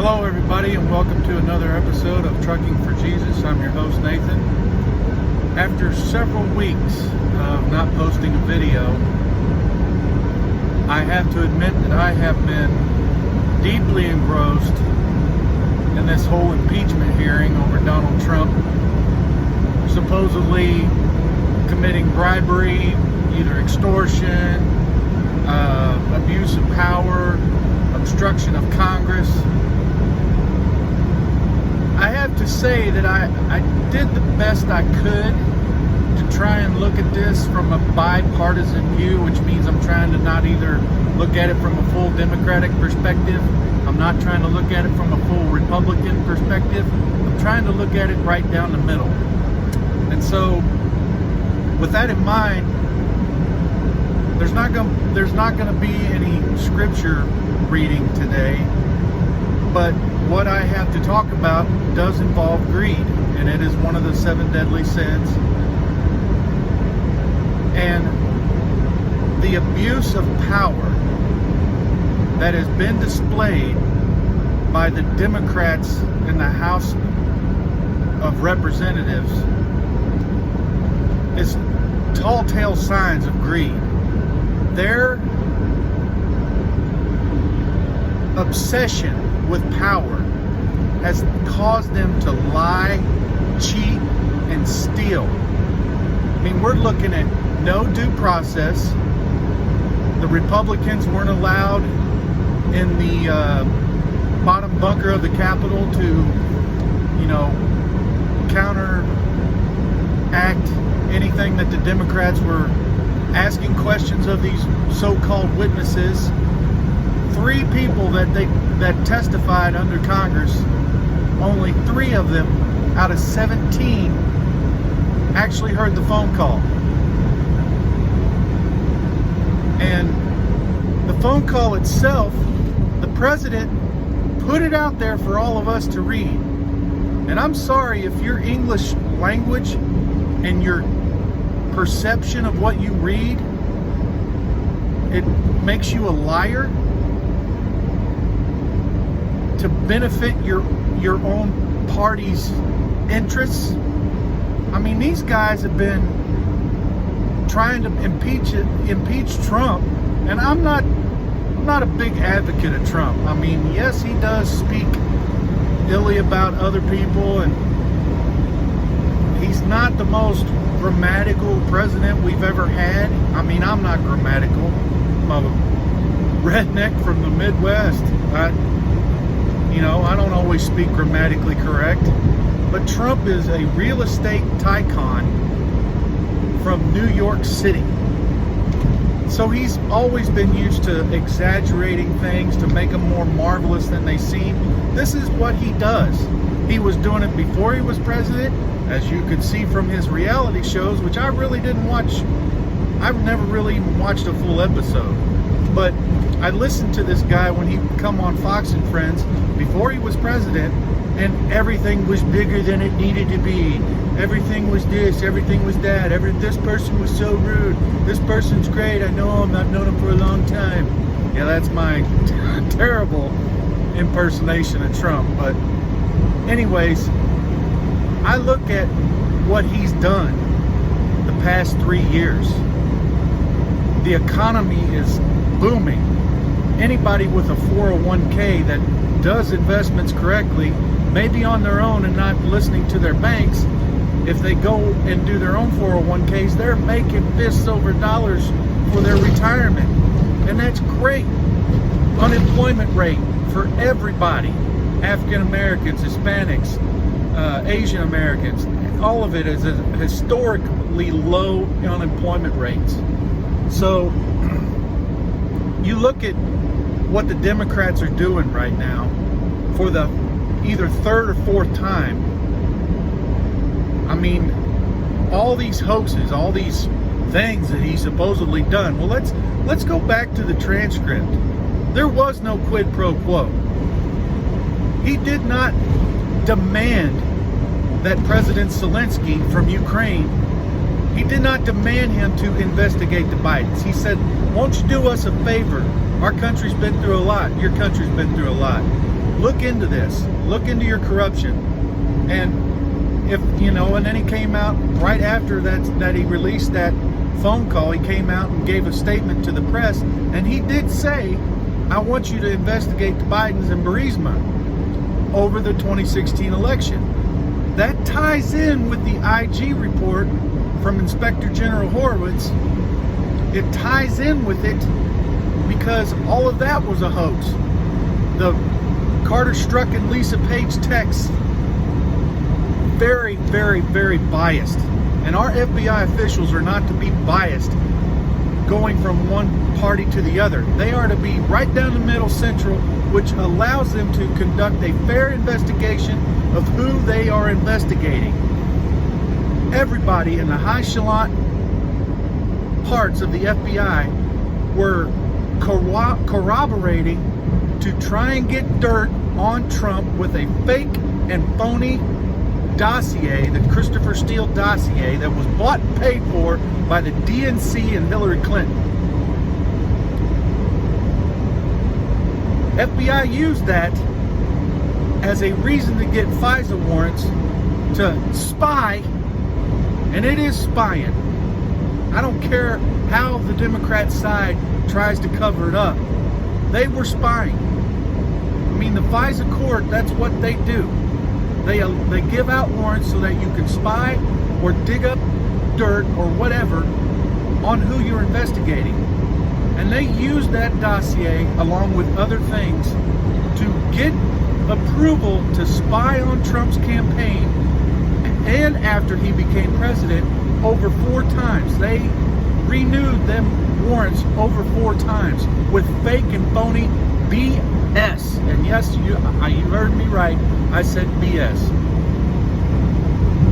Hello everybody, and welcome to another episode of Trucking for Jesus. I'm your host Nathan. After several weeks of not posting a video, I have to admit that I have been deeply engrossed in this whole impeachment hearing over Donald Trump supposedly committing bribery, either extortion, abuse of power, obstruction of Congress. I have to say that I did the best I could to try and look at this from a bipartisan view, which means I'm trying to not either look at it from a full Democratic perspective, I'm not trying to look at it from a full Republican perspective, I'm trying to look at it right down the middle. And so, with that in mind, there's not going to be any scripture reading today, but what I have to talk about does involve greed, and it is one of the 7 deadly sins. And the abuse of power that has been displayed by the Democrats in the House of Representatives is tall tale signs of greed. Their obsession with power has caused them to lie, cheat, and steal. I mean, we're looking at no due process. The Republicans weren't allowed in the bottom bunker of the Capitol to, counteract anything that the Democrats were asking questions of these so-called witnesses. 3 people that testified under Congress, only 3 of them out of 17 actually heard the phone call. And the phone call itself, the president put it out there for all of us to read. And I'm sorry if your English language and your perception of what you read, it makes you a liar to benefit your own party's interests. I mean, these guys have been trying to impeach Trump, and I'm not a big advocate of Trump. I mean, yes, he does speak illy about other people, and he's not the most grammatical president we've ever had. I mean, I'm not grammatical. I'm a redneck from the Midwest. I don't always speak grammatically correct, but Trump is a real estate tycoon from New York City. So he's always been used to exaggerating things to make them more marvelous than they seem. This is what he does. He was doing it before he was president, as you could see from his reality shows, which I really didn't watch. I've never really even watched a full episode. But I listened to this guy when he would come on Fox and Friends before he was president, and everything was bigger than it needed to be. Everything was this, everything was that. This person was so rude. This person's great. I know him. I've known him for a long time. Yeah, that's my terrible impersonation of Trump. But anyways, I look at what he's done the past 3 years. The economy is booming. Anybody with a 401k that does investments correctly, maybe on their own and not listening to their banks, if they go and do their own 401ks, they're making fists over dollars for their retirement. And that's great. Unemployment rate for everybody, African Americans, Hispanics, Asian Americans, all of it is a historically low unemployment rates. So you look at what the Democrats are doing right now for the either 3rd or 4th time. I mean, all these hoaxes, all these things that he's supposedly done. Well, let's go back to the transcript. There was no quid pro quo. He did not demand that President Zelensky from Ukraine, he did not demand him to investigate the Bidens. He said, won't you do us a favor? Our country's been through a lot. Your country's been through a lot. look into this. Look into your corruption. And if, and then he came out right after that he released that phone call, he came out and gave a statement to the press, and he did say, I want you to investigate the Bidens and Burisma over the 2016 election. That ties in with the IG report from Inspector General Horowitz. It ties in with it because all of that was a hoax. The Carter Strzok and Lisa Page texts, very, very, very biased. And our FBI officials are not to be biased going from one party to the other. They are to be right down the middle, central, which allows them to conduct a fair investigation of who they are investigating. Everybody in the high echelon parts of the FBI were corroborating to try and get dirt on Trump with a fake and phony dossier, the Christopher Steele dossier, that was bought and paid for by the DNC and Hillary Clinton. FBI used that as a reason to get FISA warrants to spy, and it is spying. I don't care how the Democrat side tries to cover it up. They were spying. I mean, the FISA court, that's what they do. They give out warrants so that you can spy or dig up dirt or whatever on who you're investigating. And they use that dossier along with other things to get approval to spy on Trump's campaign and after he became president over 4 times. They renewed them warrants over 4 times with fake and phony BS. And yes, you heard me right. I said BS.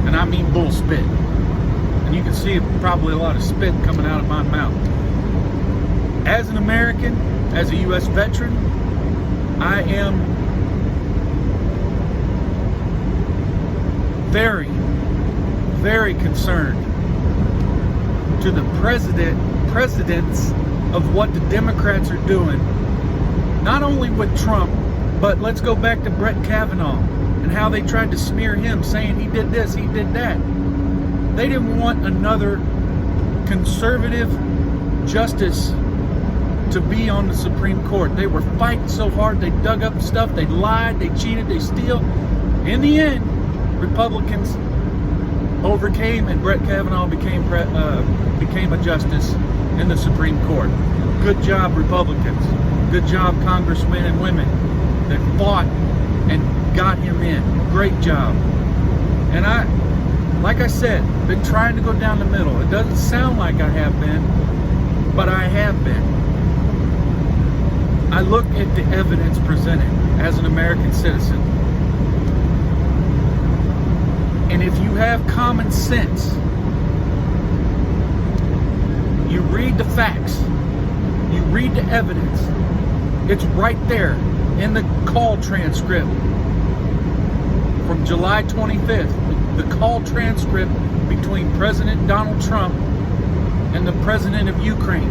And I mean bull spit. And you can see probably a lot of spit coming out of my mouth. As an American, as a U.S. veteran, I am very, very concerned to the precedents of what the Democrats are doing, not only with Trump, but let's go back to Brett Kavanaugh and how they tried to smear him, saying he did this, he did that. They didn't want another conservative justice to be on the Supreme Court. They were fighting so hard, they dug up stuff, they lied, they cheated, they steal. In the end, Republicans overcame, and Brett Kavanaugh became a justice in the Supreme Court. Good job, Republicans. Good job, congressmen and women that fought and got him in. Great job. And I, like I said, been trying to go down the middle. It doesn't sound like I have been, but I have been. I look at the evidence presented as an American citizen. And if you have common sense, you read the facts, you read the evidence, it's right there in the call transcript from July 25th, the call transcript between President Donald Trump and the President of Ukraine.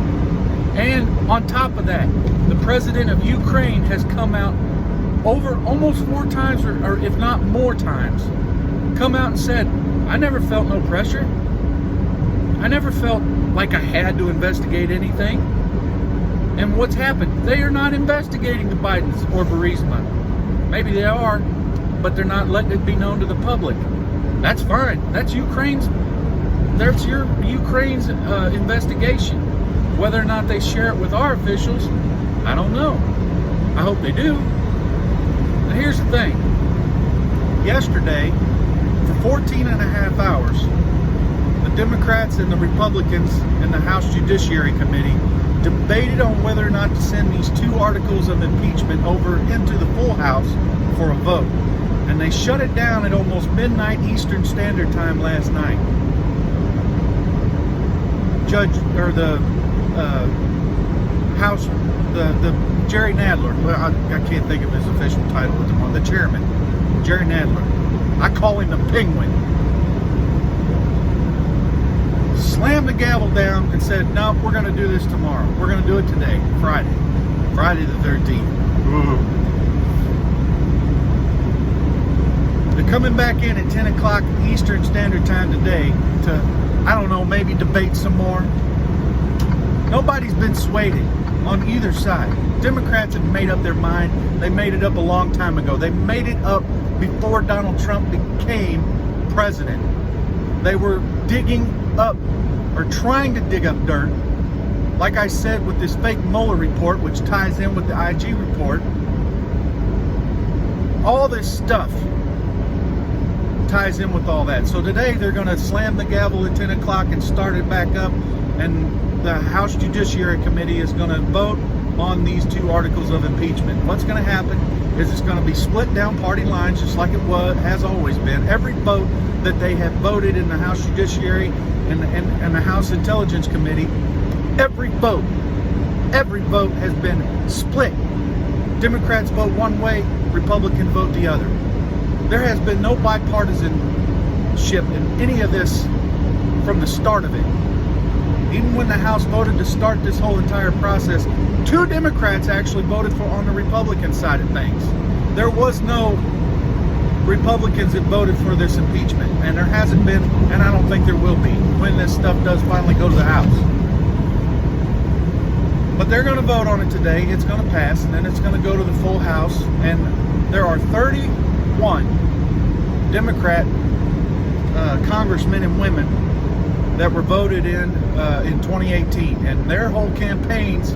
And on top of that, the President of Ukraine has come out over almost 4 times, or if not more times, come out and said, I never felt no pressure. I never felt like I had to investigate anything. And what's happened? They are not investigating the Bidens or Burisma. Maybe they are, but they're not letting it be known to the public. That's fine. That's your Ukraine's investigation. Whether or not they share it with our officials, I don't know. I hope they do. And here's the thing. Yesterday, for 14 and a half hours, the Democrats and the Republicans in the House Judiciary Committee debated on whether or not to send these 2 articles of impeachment over into the full House for a vote. And they shut it down at almost midnight Eastern Standard Time last night. House, the Jerry Nadler, well, I can't think of his official title at the moment, the chairman, Jerry Nadler. I call him the Penguin. Slammed the gavel down and said, no, we're going to do this tomorrow. We're going to do it today, Friday the 13th. Ooh. coming back in at 10 o'clock Eastern Standard Time today to, I don't know, maybe debate some more. Nobody's been swayed on either side. Democrats have made up their mind. They made it up a long time ago. They made it up before Donald Trump became president. They were digging up, or trying to dig up dirt. Like I said, with this fake Mueller report, which ties in with the IG report, all this stuff ties in with all that. So today they're going to slam the gavel at 10 o'clock and start it back up, and the House Judiciary Committee is going to vote on these two articles of impeachment. What's going to happen is it's going to be split down party lines, just like it has always been. Every vote that they have voted in the House Judiciary and the House Intelligence Committee, every vote has been split. Democrats vote one way, Republicans vote the other. There has been no bipartisanship in any of this from the start of it. Even when the House voted to start this whole entire process, 2 Democrats actually voted for on the Republican side of things. There was no Republicans that voted for this impeachment, and there hasn't been, and I don't think there will be when this stuff does finally go to the House. But they're going to vote on it today. It's going to pass, and then it's going to go to the full House. And there are 31 Democrat congressmen and women that were voted in 2018, and their whole campaigns,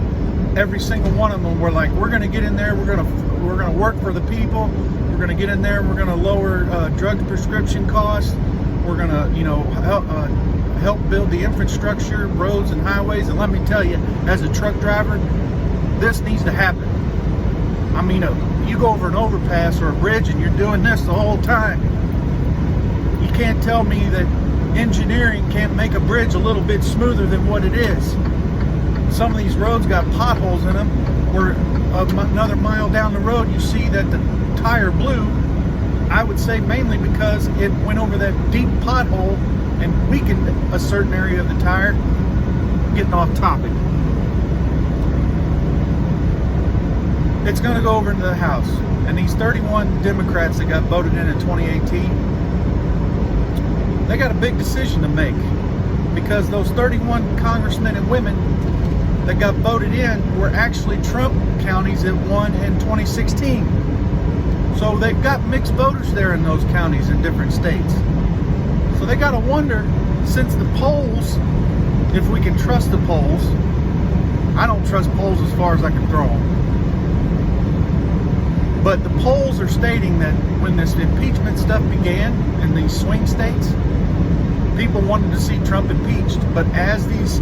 every single one of them were like, we're going to get in there, we're going to work for the people, we're going to get in there, we're going to lower drug prescription costs, we're going to help build the infrastructure, roads and highways. And let me tell you, as a truck driver, this needs to happen. I mean, you go over an overpass or a bridge and you're doing this the whole time. You can't tell me that engineering can't make a bridge a little bit smoother than what it is. Some of these roads got potholes in them, where another mile down the road you see that the tire blew. I would say mainly because it went over that deep pothole and weakened a certain area of the tire. Getting off topic. It's going to go over into the House, and these 31 Democrats that got voted in 2018, they got a big decision to make, because those 31 congressmen and women that got voted in were actually Trump counties that won in 2016. So they've got mixed voters there in those counties in different states. So they got to wonder, since the polls, if we can trust the polls. I don't trust polls as far as I can throw them. But the polls are stating that when this impeachment stuff began in these swing states, people wanted to see Trump impeached. But as these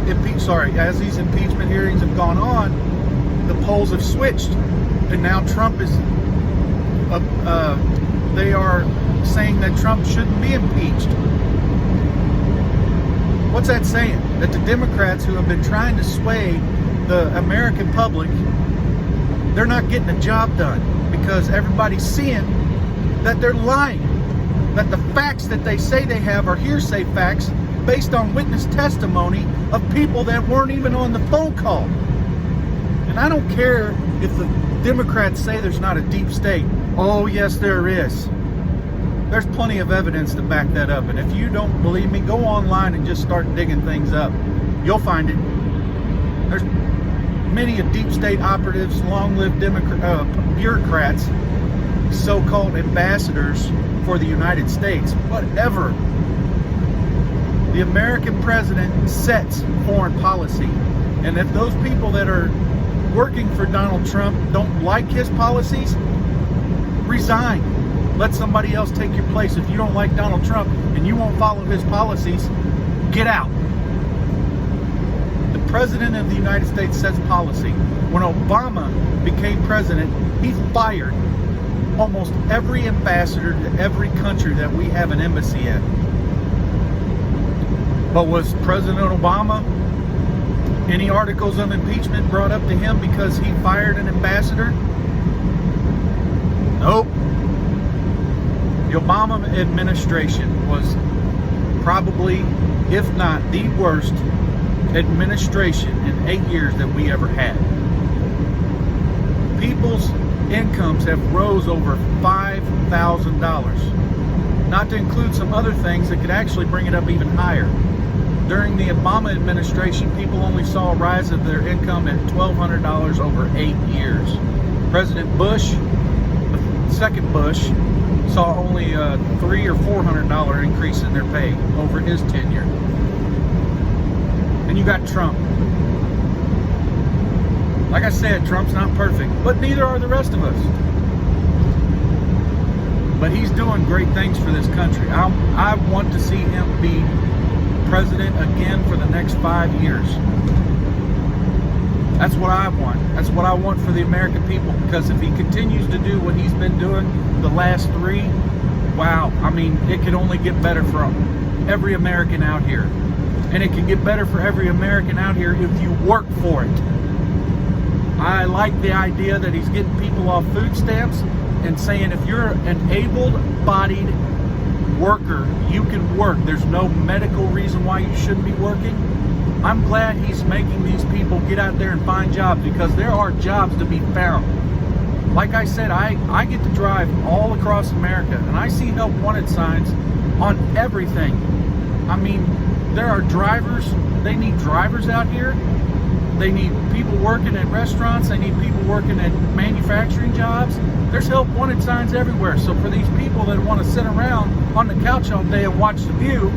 impeachment hearings have gone on, the polls have switched, and now Trump is. They are saying that Trump shouldn't be impeached. What's that saying? That the Democrats, who have been trying to sway the American public, they're not getting the job done, because everybody's seeing that they're lying. That the facts that they say they have are hearsay facts based on witness testimony of people that weren't even on the phone call. And I don't care if the Democrats say there's not a deep state. Oh, yes, there is. There's plenty of evidence to back that up. And if you don't believe me, go online and just start digging things up. You'll find it. There's many of deep state operatives, long-lived bureaucrats, so-called ambassadors for the United States. Whatever. The American president sets foreign policy. And if those people that are working for Donald Trump don't like his policies, resign. Let somebody else take your place. If you don't like Donald Trump and you won't follow his policies, get out. The President of the United States sets policy. When Obama became president, he fired almost every ambassador to every country that we have an embassy in. But was President Obama, any articles of impeachment brought up to him because he fired an ambassador? Nope. The Obama administration was probably, if not the worst administration in 8 years that we ever had. People's incomes have rose over $5,000. Not to include some other things that could actually bring it up even higher. During the Obama administration, people only saw a rise of their income at $1,200 over 8 years. President Bush, the second Bush, saw only a $300 or $400 increase in their pay over his tenure. And you got Trump. Like I said, Trump's not perfect, but neither are the rest of us. But he's doing great things for this country. I want to see him be president again for the next 5 years. That's what I want. That's what I want for the American people. Because if he continues to do what he's been doing the last 3, wow, I mean, it could only get better for every American out here. And it can get better for every American out here if you work for it. I like the idea that he's getting people off food stamps and saying if you're an able-bodied worker, you can work. There's no medical reason why you shouldn't be working. I'm glad he's making these people get out there and find jobs, because there are jobs to be found. Like I said, I get to drive all across America, and I see help wanted signs on everything. I mean, there are drivers. They need drivers out here. They need people working at restaurants. They need people working at manufacturing jobs. There's help wanted signs everywhere. So for these people that want to sit around on the couch all day and watch The View,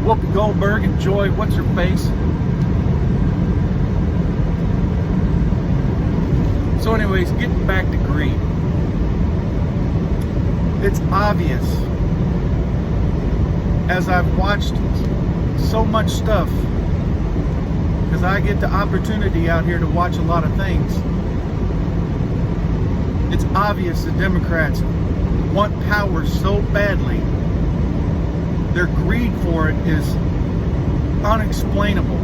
Whoopi Goldberg and Joy, what's her face? So anyways, getting back to greed. It's obvious, as I've watched so much stuff, because I get the opportunity out here to watch a lot of things. It's obvious the Democrats want power so badly. Their greed for it is unexplainable.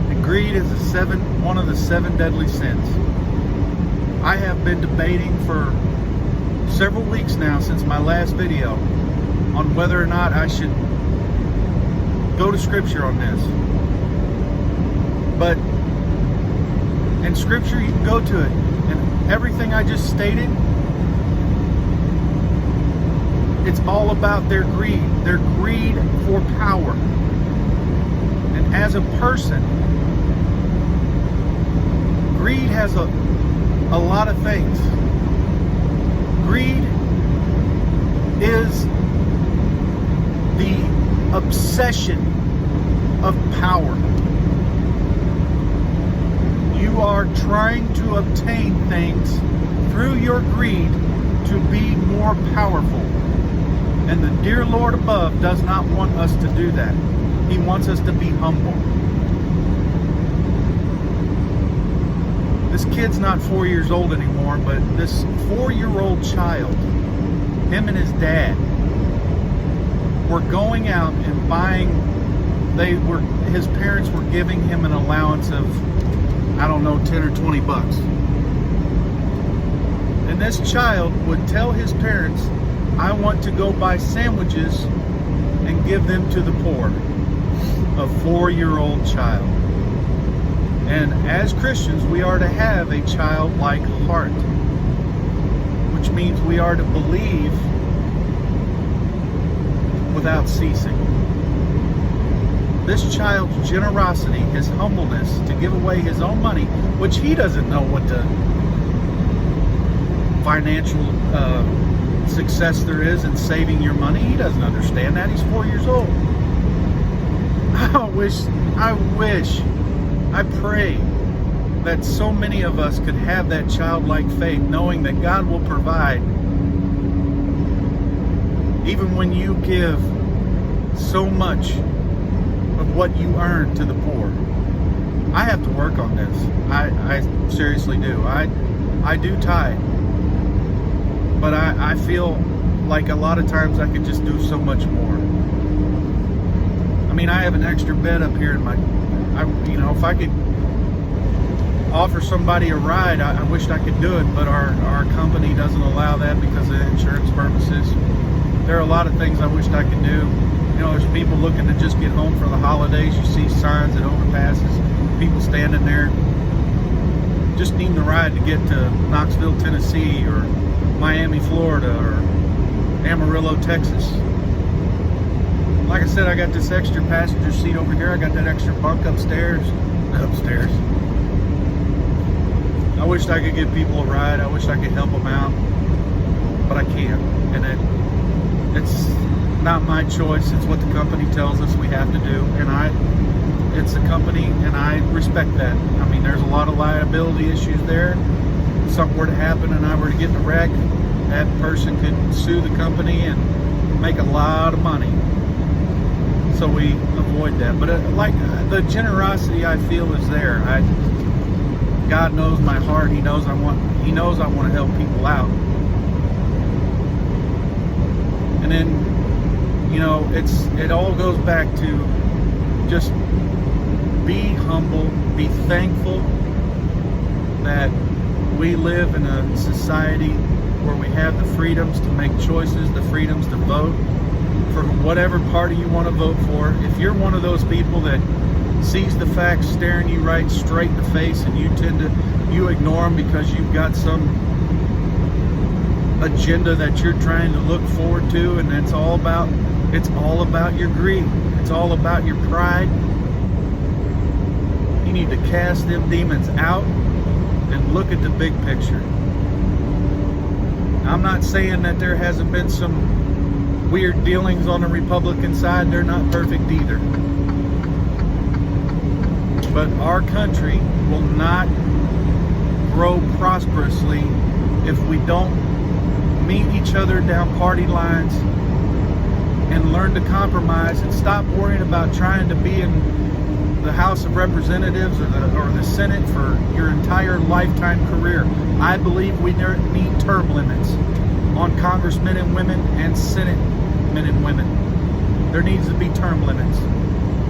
And greed is one of the 7 deadly sins. I have been debating for several weeks now, since my last video, on whether or not I should go to Scripture on this. But in Scripture, you can go to it, and everything I just stated, it's all about their greed for power. And as a person, greed has a lot of things. Greed is the obsession of power. You are trying to obtain things through your greed to be more powerful. And the dear Lord above does not want us to do that. He wants us to be humble. This kid's not 4 years old anymore, but this 4-year-old child, him and his dad, were going out and buying, his parents were giving him an allowance of, I don't know, 10 or 20 bucks. And this child would tell his parents, I want to go buy sandwiches and give them to the poor. A 4-year-old child. And as Christians, we are to have a childlike heart, which means we are to believe without ceasing. This child's generosity, his humbleness to give away his own money, which he doesn't know what the financial success there is in saving your money. He doesn't understand that. He's 4 years old. I pray that so many of us could have that childlike faith, knowing that God will provide even when you give so much of what you earn to the poor. I have to work on this. I seriously do. I do tithe. But I feel like a lot of times I could just do so much more. I mean, I have an extra bed up here in my, if I could offer somebody a ride, I wished I could do it, but our company doesn't allow that because of insurance purposes. There are a lot of things I wished I could do. There's people looking to just get home for the holidays. You see signs at overpasses, people standing there. just needing a ride to get to Knoxville, Tennessee, or Miami, Florida, or Amarillo, Texas. Like I said, I got this extra passenger seat over here. I got that extra bunk upstairs. I wished I could give people a ride. I wish I could help them out, but I can't. And it's not my choice. It's what the company tells us we have to do. And it's a company, and I respect that. I mean, there's a lot of liability issues there. If something were to happen and I were to get in a wreck, that person could sue the company and make a lot of money. So we avoid that. But like the generosity I feel is there. God knows my heart. He knows I want to help people out. And then, you know, it all goes back to just be humble, be thankful that we live in a society where we have the freedoms to make choices, the freedoms to vote for whatever party you want to vote for. If you're one of those people that sees the facts staring you right straight in the face and you ignore them because you've got some agenda that you're trying to look forward to, and it's all about your greed, it's all about your pride, you need to cast them demons out and look at the big picture. I'm not saying that there hasn't been some weird dealings on the Republican side. They're not perfect either. But our country will not grow prosperously if we don't meet each other down party lines and learn to compromise and stop worrying about trying to be in the House of Representatives or the Senate for your entire lifetime career. I believe we need term limits on congressmen and women and Senate men and women. There needs to be term limits.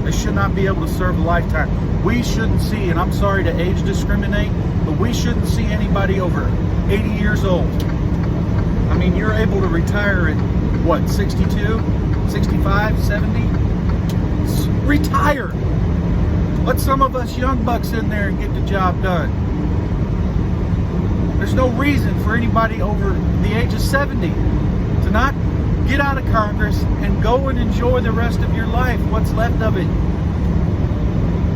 They should not be able to serve a lifetime. We shouldn't see, and I'm sorry to age discriminate, but we shouldn't see anybody over 80 years old. I mean, you're able to retire at, what, 62, 65, 70? Retire! Let some of us young bucks in there and get the job done. There's no reason for anybody over the age of 70 to not get out of Congress and go and enjoy the rest of your life, what's left of it.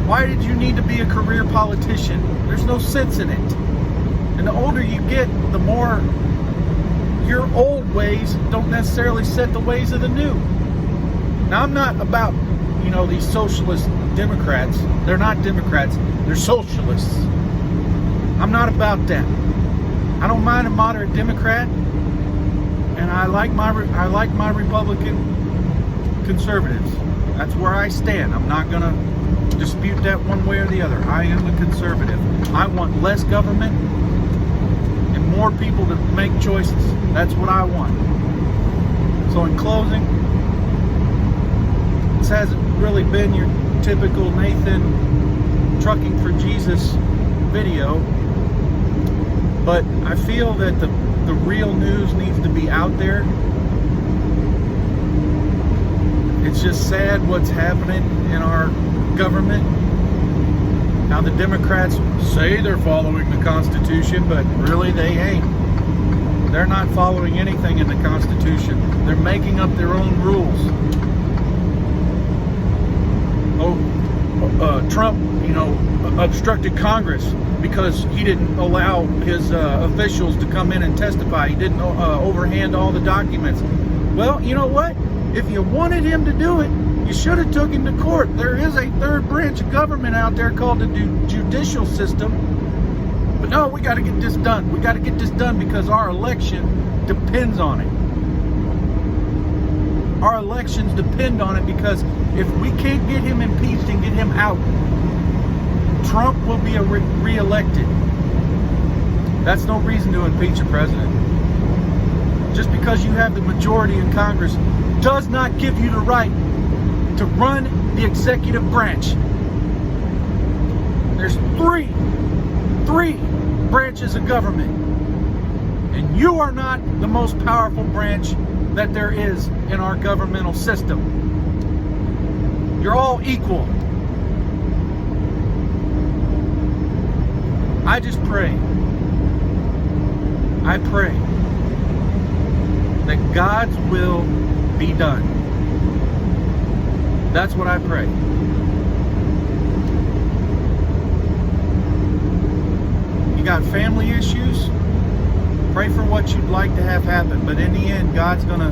Why did you need to be a career politician? There's no sense in it. And the older you get, the more your old ways don't necessarily set the ways of the new. Now, I'm not about, these socialist Democrats. They're not Democrats, they're socialists. I'm not about that. I don't mind a moderate Democrat, and I like my Republican conservatives. That's where I stand. I'm not gonna dispute that one way or the other. I am a conservative. I want less government and more people to make choices. That's what I want. So in closing, this hasn't really been your typical Nathan Trucking for Jesus video, but I feel that the real news needs to be out there. It's just sad what's happening in our government. Now, the Democrats say they're following the Constitution, but really they ain't. They're not following anything in the Constitution. They're making up their own rules. Trump, obstructed Congress because he didn't allow his officials to come in and testify. He didn't overhand all the documents. Well, you know what? If you wanted him to do it, you should have took him to court. There is a third branch of government out there called the judicial system. But no, we got to get this done. We got to get this done because our election depends on it. Our elections depend on it, because if we can't get him impeached and get him out, Trump will be re-elected. That's no reason to impeach a president. Just because you have the majority in Congress does not give you the right to run the executive branch. There's three branches of government, and you are not the most powerful branch that there is in our governmental system. You're all equal. I just pray. I pray that God's will be done. That's what I pray. You got family issues? Pray for what you'd like to have happen, but in the end, God's gonna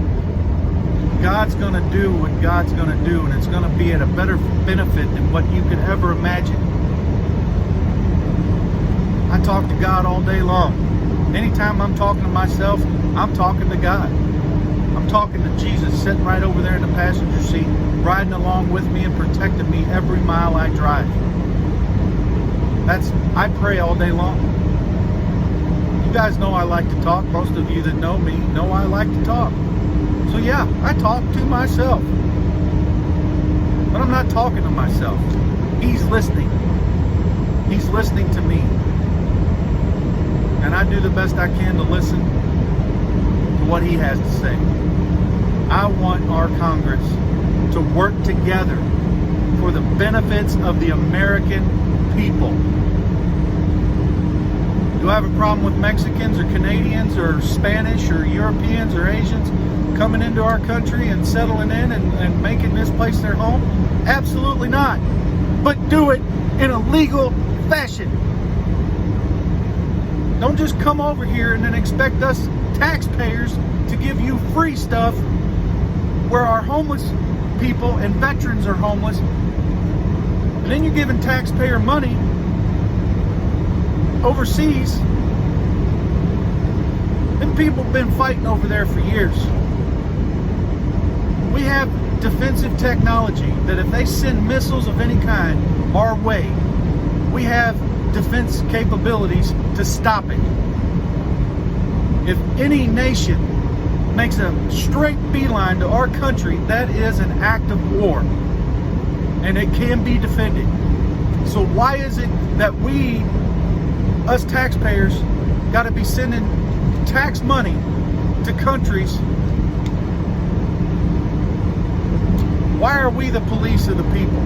do what God's gonna do, and it's gonna be at a better benefit than what you could ever imagine. I talk to God all day long. Anytime I'm talking to myself, I'm talking to God. I'm talking to Jesus sitting right over there in the passenger seat, riding along with me and protecting me every mile I drive. I pray all day long. You guys know I like to talk. Most of you that know me know I like to talk. So yeah, I talk to myself. But I'm not talking to myself. He's listening. He's listening to me. And I do the best I can to listen to what he has to say. I want our Congress to work together for the benefits of the American people. Do I have a problem with Mexicans or Canadians or Spanish or Europeans or Asians coming into our country and settling in and making this place their home? Absolutely not. But do it in a legal fashion. Don't just come over here and then expect us taxpayers to give you free stuff where our homeless people and veterans are homeless. And then you're giving taxpayer money overseas. Them people have been fighting over there for years. We have defensive technology that if they send missiles of any kind our way, we have defense capabilities to stop it. If any nation makes a straight beeline to our country, that is an act of war, and it can be defended. So why is it that we, us taxpayers, got to be sending tax money to countries? Why are we the police of the people?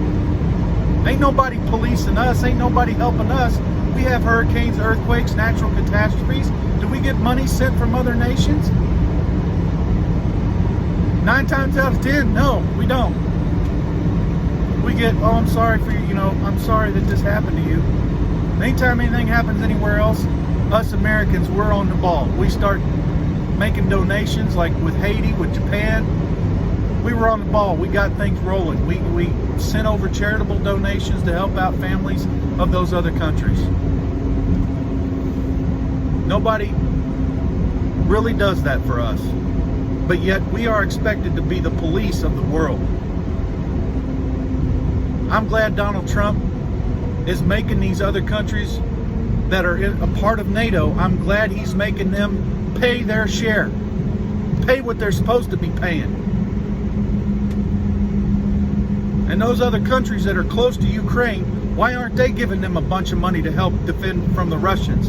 Ain't nobody policing us. Ain't nobody helping us. We have hurricanes, earthquakes, natural catastrophes. Do we get money sent from other nations? 9 times out of 10, no, we don't. We get, oh, I'm sorry for you, I'm sorry that this happened to you. Anytime anything happens anywhere else, us Americans, we're on the ball. We start making donations, like with Haiti, with Japan. We were on the ball. We got things rolling. We sent over charitable donations to help out families of those other countries. Nobody really does that for us. But yet we are expected to be the police of the world. I'm glad Donald Trump is making these other countries that are a part of NATO, I'm glad he's making them pay their share. Pay what they're supposed to be paying. And those other countries that are close to Ukraine, why aren't they giving them a bunch of money to help defend from the Russians?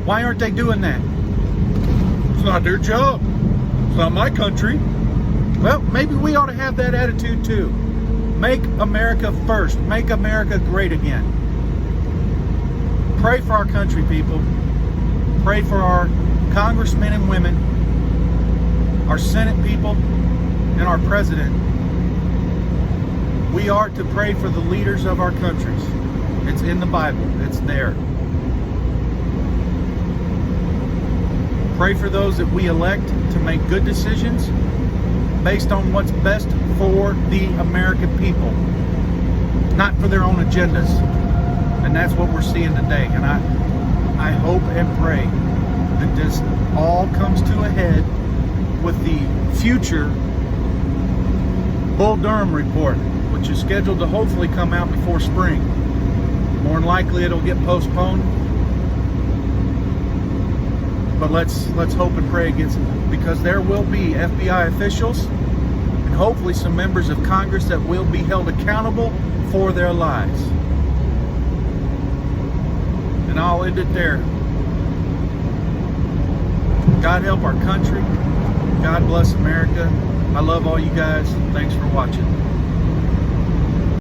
Why aren't they doing that? It's not their job. It's not my country. Well, maybe we ought to have that attitude too. Make America first. Make America great again. Pray for our country, people. Pray for our congressmen and women, our Senate people, and our president. We are to pray for the leaders of our countries. It's in the Bible. It's there. Pray for those that we elect to make good decisions based on what's best for the American people, not for their own agendas. And that's what we're seeing today. And I hope and pray that this all comes to a head with the future Bull Durham report, which is scheduled to hopefully come out before spring. More than likely it'll get postponed. But let's hope and pray against it, because there will be FBI officials and hopefully some members of Congress that will be held accountable for their lies. And I'll end it there. God help our country. God bless America. I love all you guys. Thanks for watching.